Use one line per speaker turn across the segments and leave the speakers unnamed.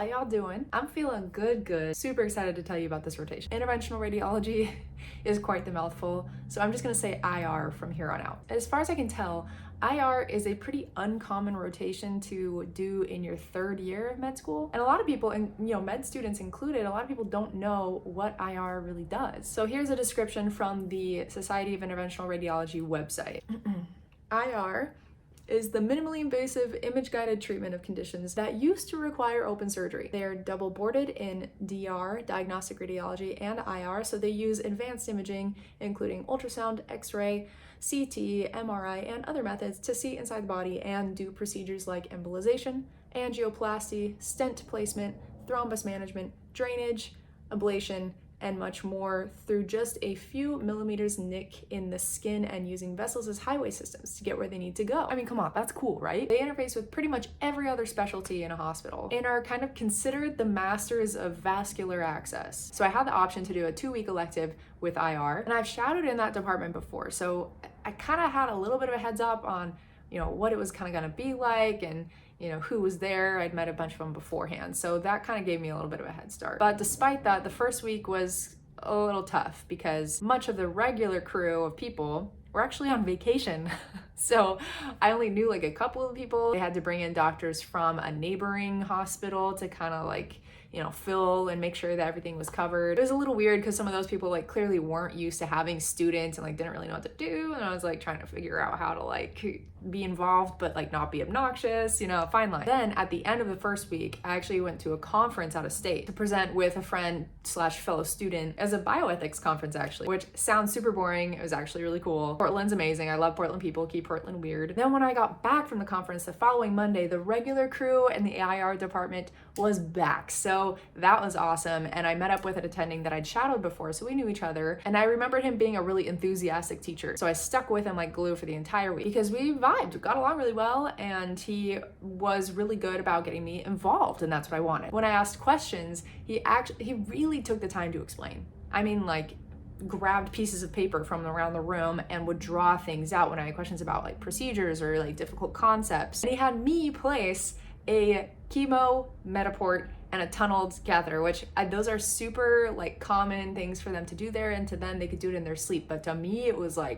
How y'all doing? I'm feeling good. Super excited to tell you about this rotation. Interventional radiology is quite the mouthful, so I'm just gonna say IR from here on out. As far as I can tell, IR is a pretty uncommon rotation to do in your third year of med school. And a lot of people, and med students included, a lot of people don't know what IR really does. So here's a description from the Society of Interventional Radiology website. IR is the minimally invasive image-guided treatment of conditions that used to require open surgery. They're double-boarded in DR, diagnostic radiology, and IR, so they use advanced imaging, including ultrasound, X-ray, CT, MRI, and other methods to see inside the body and do procedures like embolization, angioplasty, stent placement, thrombus management, drainage, ablation, and much more through just a few millimeters nick in the skin and using vessels as highway systems to get where they need to go. I mean, come on, that's cool, right? They interface with pretty much every other specialty in a hospital and are kind of considered the masters of vascular access. So I had the option to do a 2-week elective with IR, and I've shadowed in that department before. So I kind of had a little bit of a heads up on, what it was kind of gonna be like and who was there. I'd met a bunch of them beforehand. So that kind of gave me a little bit of a head start. But despite that, the first week was a little tough because much of the regular crew of people were actually on vacation. So I only knew like a couple of people. They had to bring in doctors from a neighboring hospital to kind of fill and make sure that everything was covered. It was a little weird because some of those people clearly weren't used to having students and didn't really know what to do. And I was trying to figure out how to be involved, but not be obnoxious, fine line. Then at the end of the first week, I actually went to a conference out of state to present with a friend / fellow student as a bioethics conference actually, which sounds super boring. It was actually really cool. Portland's amazing. I love Portland people, keep Portland weird. Then when I got back from the conference the following Monday, the regular crew and the IR department was back. So that was awesome. And I met up with an attending that I'd shadowed before, so we knew each other. And I remembered him being a really enthusiastic teacher. So I stuck with him like glue for the entire week because we got along really well, and he was really good about getting me involved, and that's what I wanted. When I asked questions, he really took the time to explain. I mean, grabbed pieces of paper from around the room and would draw things out when I had questions about procedures or difficult concepts. And he had me place a chemo metaport and a tunneled catheter, which those are super common things for them to do there, and to them they could do it in their sleep. But to me it was I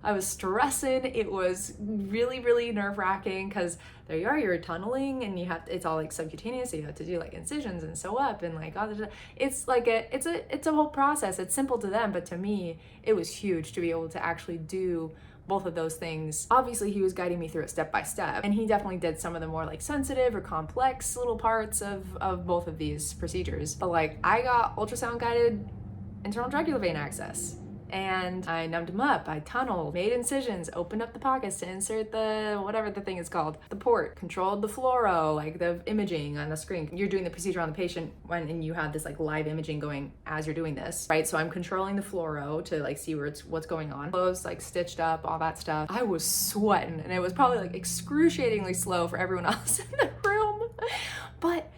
was stressing. It was really nerve-wracking because there you are, you're tunneling and it's all subcutaneous, so you have to do incisions and sew up and all the it's a whole process. It's simple to them, but to me it was huge to be able to actually do both of those things. Obviously he was guiding me through it step by step, and he definitely did some of the more sensitive or complex little parts of both of these procedures. But I got ultrasound guided internal jugular vein access, and I numbed them up, I tunneled, made incisions, opened up the pockets to insert whatever the thing is called, the port, controlled the fluoro, the imaging on the screen. You're doing the procedure on the patient and you have this live imaging going as you're doing this, right? So I'm controlling the fluoro to see what's going on. Clothes stitched up, all that stuff. I was sweating, and it was probably excruciatingly slow for everyone else in the room. But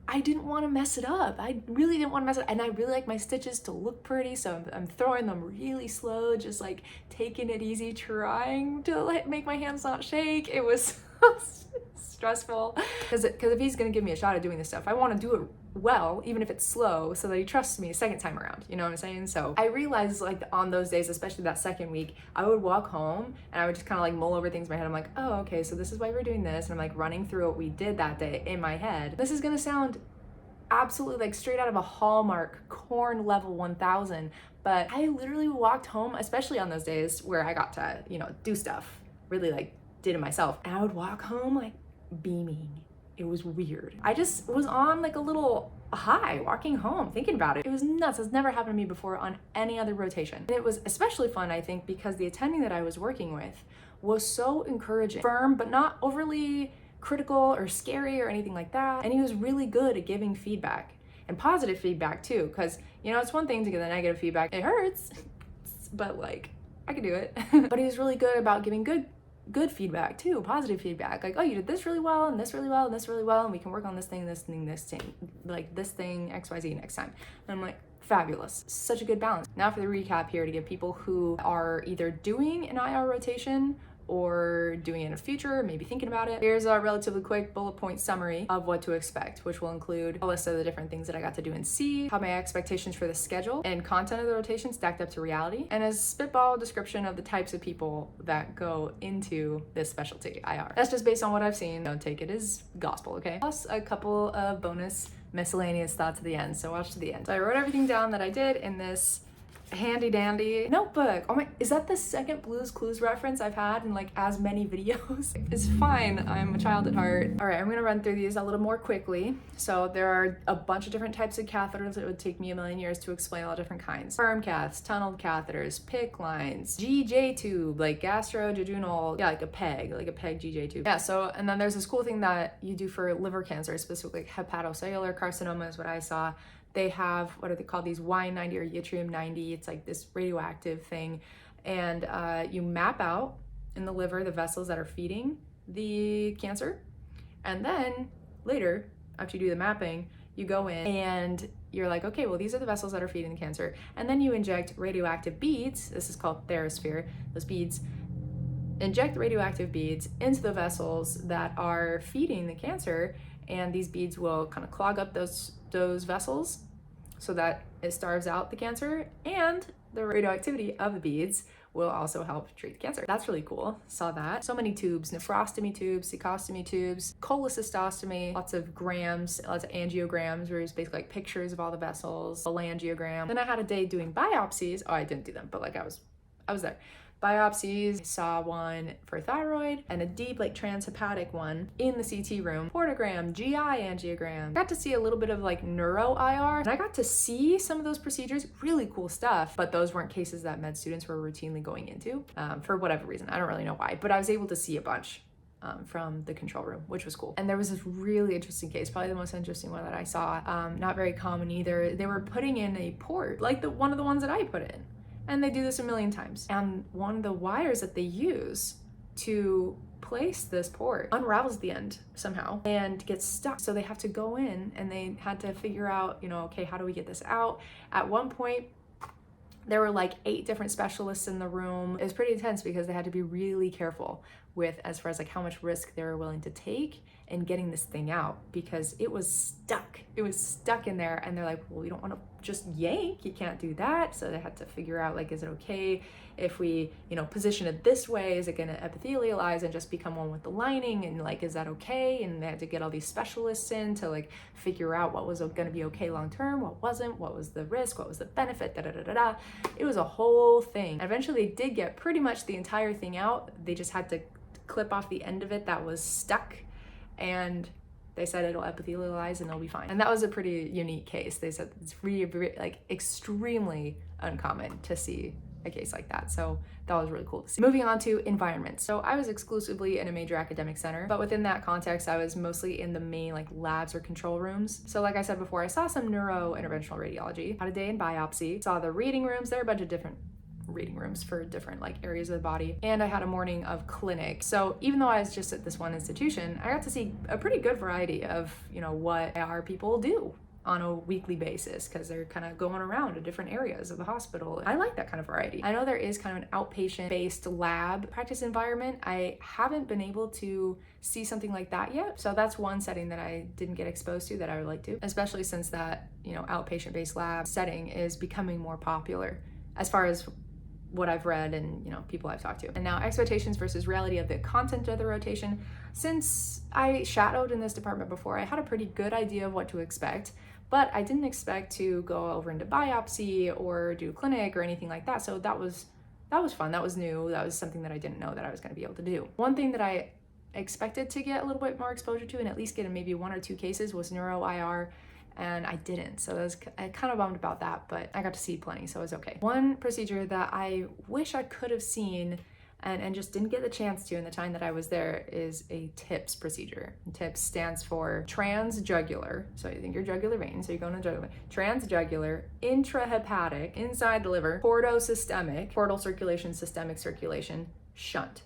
I didn't want to mess it up. I really didn't want to mess it up. And I really like my stitches to look pretty, so I'm throwing them really slow, just taking it easy, trying to make my hands not shake. It was stressful. Because if he's going to give me a shot at doing this stuff, I want to do it well, even if it's slow, so that he trusts me a second time around. You know what I'm saying? So I realized on those days, especially that second week, I would walk home and I would just kind of mull over things in my head. I'm oh, okay, so this is why we're doing this. And I'm running through what we did that day in my head. This is going to sound absolutely straight out of a Hallmark corn level 1000. But I literally walked home, especially on those days where I got to, do stuff, really did it myself. And I would walk home beaming. It was weird. I just was on a little high walking home thinking about it. It was nuts. It's never happened to me before on any other rotation. And it was especially fun, I think, because the attending that I was working with was so encouraging, firm, but not overly critical or scary or anything like that. And he was really good at giving feedback, and positive feedback too, because it's one thing to get the negative feedback. It hurts, but I could do it. But he was really good about giving good feedback too, positive feedback, oh, you did this really well and this really well and this really well, and we can work on this thing, this thing, this thing, XYZ next time. And I'm fabulous. Such a good balance. Now for the recap here to give people who are either doing an IR rotation or doing it in the future, maybe thinking about it. Here's a relatively quick bullet point summary of what to expect, which will include a list of the different things that I got to do in C, how my expectations for the schedule and content of the rotation stacked up to reality, and a spitball description of the types of people that go into this specialty, IR. That's just based on what I've seen. Don't take it as gospel, okay? Plus a couple of bonus miscellaneous thoughts at the end, so watch to the end. So I wrote everything down that I did in this handy dandy notebook. Oh my, is that the second Blue's Clues reference I've had in like as many videos? It's fine, I'm a child at heart. All right, I'm gonna run through these a little more quickly. So there are a bunch of different types of catheters. It would take me a million years to explain all different kinds. Firm caths, tunneled catheters, PICC lines, GJ tube, like gastrojejunal, yeah, like a PEG GJ tube. Yeah, so, and then there's this cool thing that you do for liver cancer, specifically hepatocellular carcinoma is what I saw. They have, what are they called? These Y90 or yttrium-90. It's like this radioactive thing. And you map out in the liver the vessels that are feeding the cancer. And then later, after you do the mapping, you go in and you're like, okay, well, these are the vessels that are feeding the cancer. And then you inject radioactive beads. This is called Therasphere. Those beads, inject radioactive beads into the vessels that are feeding the cancer. And these beads will kind of clog up those vessels so that it starves out the cancer, and the radioactivity of the beads will also help treat cancer. That's really cool. Saw that. So many tubes, nephrostomy tubes, cecostomy tubes, cholecystostomy, lots of grams, lots of angiograms, where it's basically like pictures of all the vessels, cholangiogram. Then I had a day doing biopsies. Oh, I didn't do them, but like I was there. Biopsies, I saw one for thyroid and a deep like transhepatic one in the CT room, portogram, GI angiogram. I got to see a little bit of like neuro IR, and I got to see some of those procedures, really cool stuff, but those weren't cases that med students were routinely going into for whatever reason. I don't really know why, but I was able to see a bunch from the control room, which was cool. And there was this really interesting case, probably the most interesting one that I saw, not very common either. They were putting in a port, like one of the ones that I put in. And they do this a million times. And one of the wires that they use to place this port unravels at the end somehow and gets stuck. So they have to go in and they had to figure out, okay, how do we get this out? At one point, there were like 8 different specialists in the room. It was pretty intense because they had to be really careful with as far as like how much risk they were willing to take in getting this thing out, because it was stuck. It was stuck in there, and they're like, well, we don't want to just yank. You can't do that. So they had to figure out, like, is it okay if we, position it this way? Is it going to epithelialize and just become one with the lining? And like, is that okay? And they had to get all these specialists in to like figure out what was going to be okay long term, what wasn't, what was the risk, what was the benefit, da-da-da-da-da. It was a whole thing. Eventually they did get pretty much the entire thing out. They just had to clip off the end of it that was stuck, and they said it'll epithelialize and they'll be fine. And that was a pretty unique case. They said it's really, like, extremely uncommon to see a case like that. So that was really cool to see. Moving on to environment. So I was exclusively in a major academic center, but within that context, I was mostly in the main like labs or control rooms. So like I said before, I saw some neuro interventional radiology, had a day in biopsy, saw the reading rooms. There are a bunch of different reading rooms for different like areas of the body, and I had a morning of clinic. So even though I was just at this one institution, I got to see a pretty good variety of what our people do on a weekly basis, because they're kind of going around to different areas of the hospital. I like that kind of variety. I know there is kind of an outpatient based lab practice environment. I haven't been able to see something like that yet, so that's one setting that I didn't get exposed to that I would like to, especially since that outpatient based lab setting is becoming more popular as far as what I've read and people I've talked to. And now expectations versus reality of the content of the rotation. Since I shadowed in this department before, I had a pretty good idea of what to expect, but I didn't expect to go over into biopsy or do clinic or anything like that. So that was fun. That was new. That was something that I didn't know that I was going to be able to do. One thing that I expected to get a little bit more exposure to and at least get in maybe 1 or 2 cases was neuro IR, and I didn't. So I kind of bummed about that, but I got to see plenty, so it was okay. One procedure that I wish I could have seen and just didn't get the chance to in the time that I was there is a TIPS procedure. And TIPS stands for transjugular. So you think your jugular vein, so you're going to jugular. Transjugular, intrahepatic, inside the liver, portosystemic, portal circulation, systemic circulation, shunt,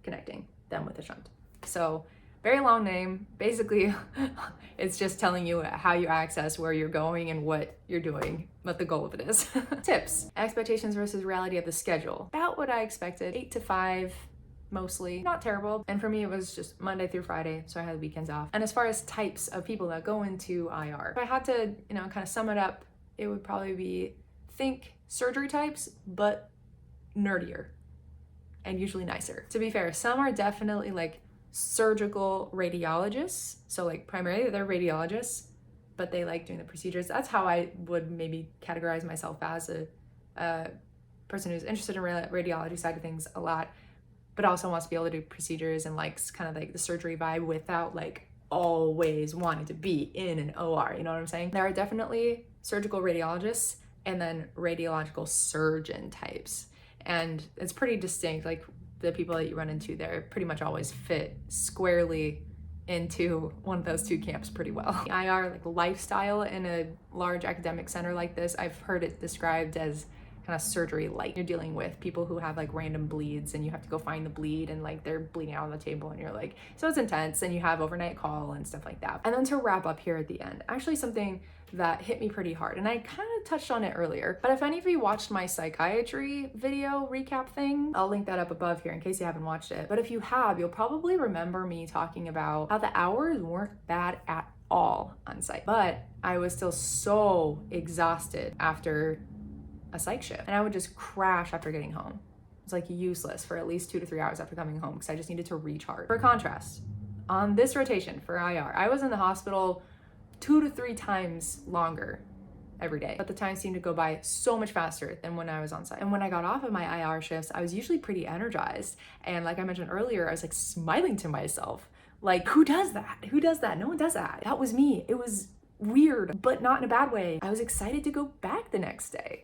connecting them with a shunt. So very long name. Basically, it's just telling you how you access where you're going and what you're doing, what the goal of it is. Tips. Expectations versus reality of the schedule. About what I expected. 8 to 5 mostly. Not terrible. And for me, it was just Monday through Friday, so I had the weekends off. And as far as types of people that go into IR, if I had to, kind of sum it up, it would probably be, think surgery types, but nerdier and usually nicer. To be fair, some are definitely like surgical radiologists. So like primarily they're radiologists, but they like doing the procedures. That's how I would maybe categorize myself, as a person who's interested in radiology side of things a lot, but also wants to be able to do procedures and likes kind of like the surgery vibe without like always wanting to be in an OR, you know what I'm saying? There are definitely surgical radiologists and then radiological surgeon types. And it's pretty distinct, like the people that you run into there pretty much always fit squarely into one of those two camps pretty well. The IR like lifestyle in a large academic center like this, I've heard it described as kind of surgery light. You're dealing with people who have like random bleeds and you have to go find the bleed and like they're bleeding out on the table and you're like, so it's intense, and you have overnight call and stuff like that. And then to wrap up here at the end, actually something that hit me pretty hard, and I kind of touched on it earlier, but if any of you watched my psychiatry video recap thing, I'll link that up above here in case you haven't watched it. But if you have, you'll probably remember me talking about how the hours weren't bad at all on site, but I was still so exhausted after a psych shift, and I would just crash after getting home. It was like useless for at least 2 to 3 hours after coming home because I just needed to recharge. For contrast, on this rotation for IR, I was in the hospital 2 to 3 times longer every day, but the time seemed to go by so much faster than when I was on site. And when I got off of my IR shifts, I was usually pretty energized, and like I mentioned earlier, I was like smiling to myself. Like, who does that? Who does that? No one does that. That was me. It was weird, but not in a bad way. I was excited to go back the next day.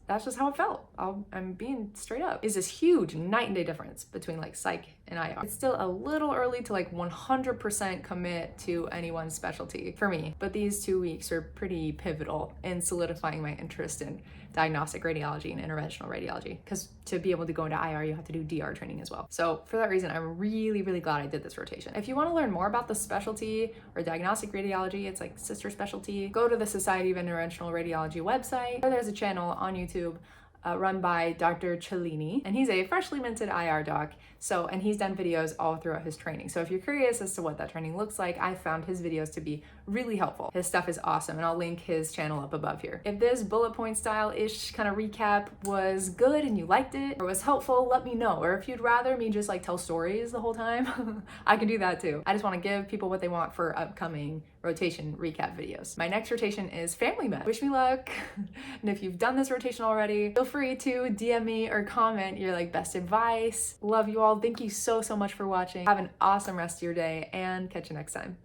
That's just how it felt. I'm being straight up. Is this huge night and day difference between like psych and IR. It's still a little early to like 100% commit to any one specialty for me, but these 2 weeks are pretty pivotal in solidifying my interest in diagnostic radiology and interventional radiology, because to be able to go into IR, you have to do DR training as well. So for that reason, I'm really, really glad I did this rotation. If you want to learn more about the specialty or diagnostic radiology, it's like sister specialty, go to the Society of Interventional Radiology website, or there's a channel on YouTube run by Dr. Cellini, and he's a freshly minted IR doc. And he's done videos all throughout his training. So if you're curious as to what that training looks like, I found his videos to be really helpful. His stuff is awesome, and I'll link his channel up above here. If this bullet point style-ish kind of recap was good and you liked it or was helpful, let me know. Or if you'd rather me just like tell stories the whole time, I can do that too. I just want to give people what they want for upcoming rotation recap videos. My next rotation is family med. Wish me luck. And if you've done this rotation already, feel free to DM me or comment your like best advice. Love you all. Thank you so much for watching. Have an awesome rest of your day, and catch you next time.